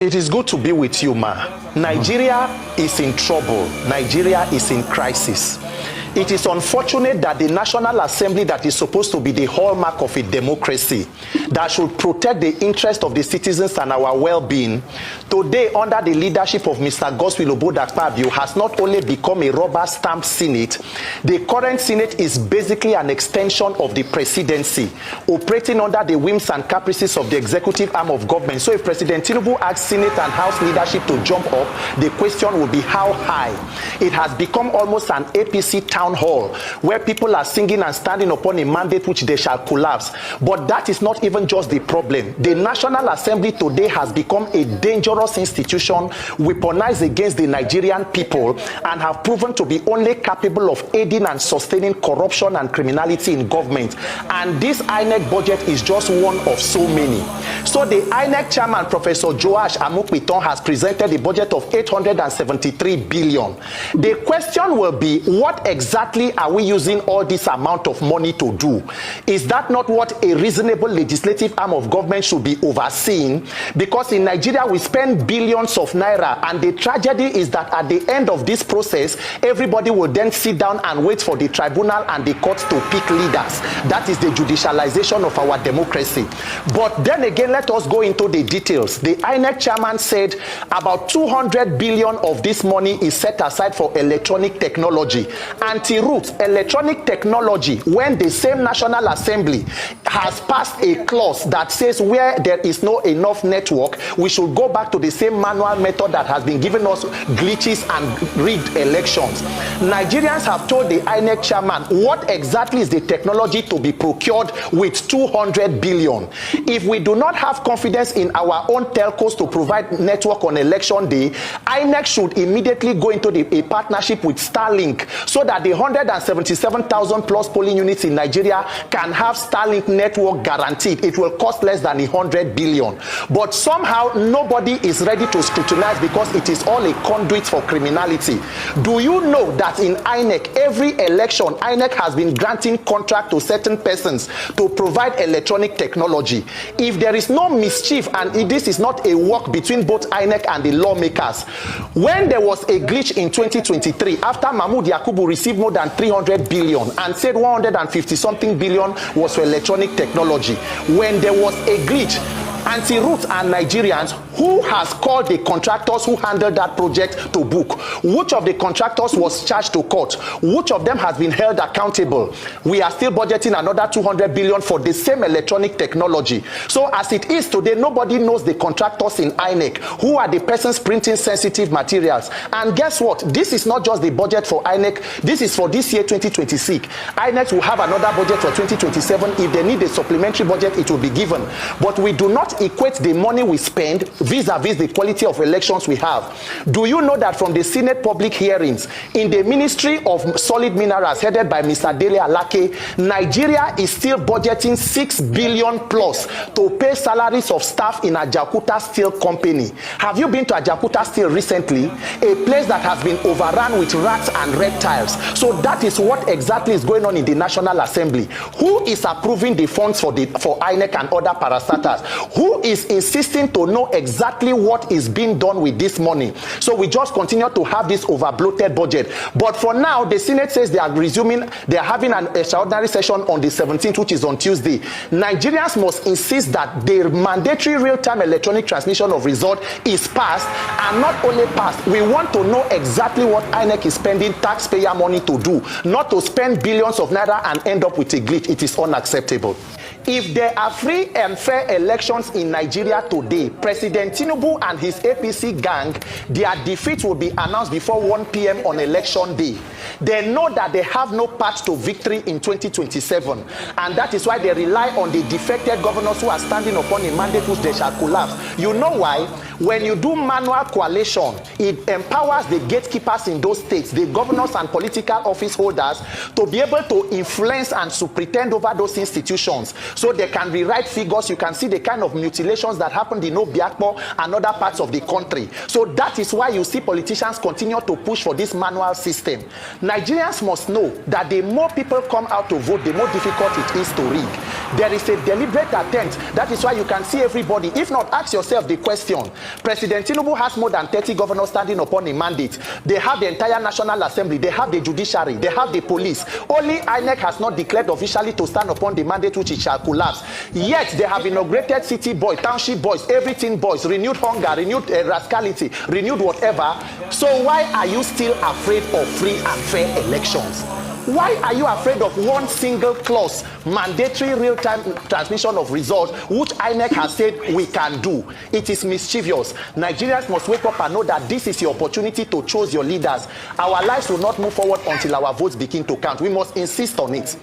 It is good to be with you, ma. Nigeria is in trouble. Nigeria is in crisis. It is unfortunate that the National Assembly, that is supposed to be the hallmark of a democracy, that should protect the interest of the citizens and our well-being, today, under the leadership of Mr. Godswill Akpabio, has not only become a rubber stamp Senate, the current Senate is basically an extension of the presidency, operating under the whims and caprices of the executive arm of government. So if President Tinubu asks Senate and House leadership to jump up, the question will be how high. It has become almost an APC town hall where people are singing and standing upon a mandate which they shall collapse. But that is not even just the problem. The National Assembly today has become a dangerous institution, weaponized against the Nigerian people, and have proven to be only capable of aiding and sustaining corruption and criminality in government. And this INEC budget is just one of so many. So the INEC chairman, Professor Joash Amukpiton, has presented a budget of 873 billion. The question will be, what exactly are we using all this amount of money to do? Is that not what a reasonable legislative arm of government should be overseeing? Because in Nigeria we spend billions of naira, and the tragedy is that at the end of this process, everybody will then sit down and wait for the tribunal and the courts to pick leaders. That is the judicialization of our democracy. But then again, let us go into the details. The INEC chairman said about 200 billion of this money is set aside for electronic technology. Anti-root electronic technology, when the same National Assembly has passed a clause that says where there is no enough network, we should go back to the same manual method that has been giving us glitches and rigged elections. Nigerians have told the INEC chairman what exactly is the technology to be procured with 200 billion. If we do not have confidence in our own telcos to provide network on election day, INEC should immediately go into a partnership with Starlink so that the 177,000 plus polling units in Nigeria can have Starlink network guaranteed. It will cost less than 100 billion. But somehow nobody is ready to scrutinize because it is all a conduit for criminality. Do you know that in INEC, every election, INEC has been granting contract to certain persons to provide electronic technology? If there is no mischief, and this is not a work between both INEC and the lawmakers, when there was a glitch in 2023, after Mahmoud Yakubu received more than 300 billion and said 150 something billion was for electronic technology, when there was a glitch, Anti-Root and Nigerians, who has called the contractors who handled that project to book? Which of the contractors was charged to court? Which of them has been held accountable? We are still budgeting another 200 billion for the same electronic technology. So as it is today, nobody knows the contractors in INEC, who are the persons printing sensitive materials. And guess what? This is not just the budget for INEC. This is for this year, 2026. INEC will have another budget for 2027. If they need a supplementary budget, it will be given. But we do not equate the money we spend vis-a-vis the quality of elections we have. Do you know that from the Senate public hearings in the Ministry of Solid Minerals headed by Mr. Dele Alake, Nigeria is still budgeting 6 billion plus to pay salaries of staff in Ajaokuta Steel Company? Have you been to Ajaokuta Steel recently? A place that has been overrun with rats and reptiles. So that is what exactly is going on in the National Assembly. Who is approving the funds for INEC and other parastatals? Who is insisting to know exactly what is being done with this money? So we just continue to have this over-bloated budget. But for now, the Senate says they are having an extraordinary session on the 17th, which is on Tuesday. Nigerians must insist that the mandatory real-time electronic transmission of result is passed, and not only passed, we want to know exactly what INEC is spending taxpayer money to do, not to spend billions of naira and end up with a glitch. It is unacceptable. If there are free and fair elections in Nigeria today, President Tinubu and his APC gang, their defeat will be announced before 1 p.m. on election day. They know that they have no path to victory in 2027, and that is why they rely on the defected governors who are standing upon a mandate which they shall collapse. You know why? When you do manual coalition, it empowers the gatekeepers in those states, the governors and political office holders, to be able to influence and superintend over those institutions, so they can rewrite figures. You can see the kind of mutilations that happened in Obiakpo and other parts of the country. So that is why you see politicians continue to push for this manual system. Nigerians must know that the more people come out to vote, the more difficult it is to rig. There is a deliberate attempt. That is why you can see everybody. If not, ask yourself the question. President Tinubu has more than 30 governors standing upon a mandate. They have the entire National Assembly, they have the judiciary, they have the police. Only INEC has not declared officially to stand upon the mandate which it shall collapse. Yet they have inaugurated city boys, township boys, everything boys, renewed hunger, renewed rascality, renewed whatever. So why are you still afraid of free and fair elections? Why are you afraid of one single clause, mandatory real-time transmission of results, which INEC has said we can do? It is mischievous. Nigerians must wake up and know that this is your opportunity to choose your leaders. Our lives will not move forward until our votes begin to count. We must insist on it.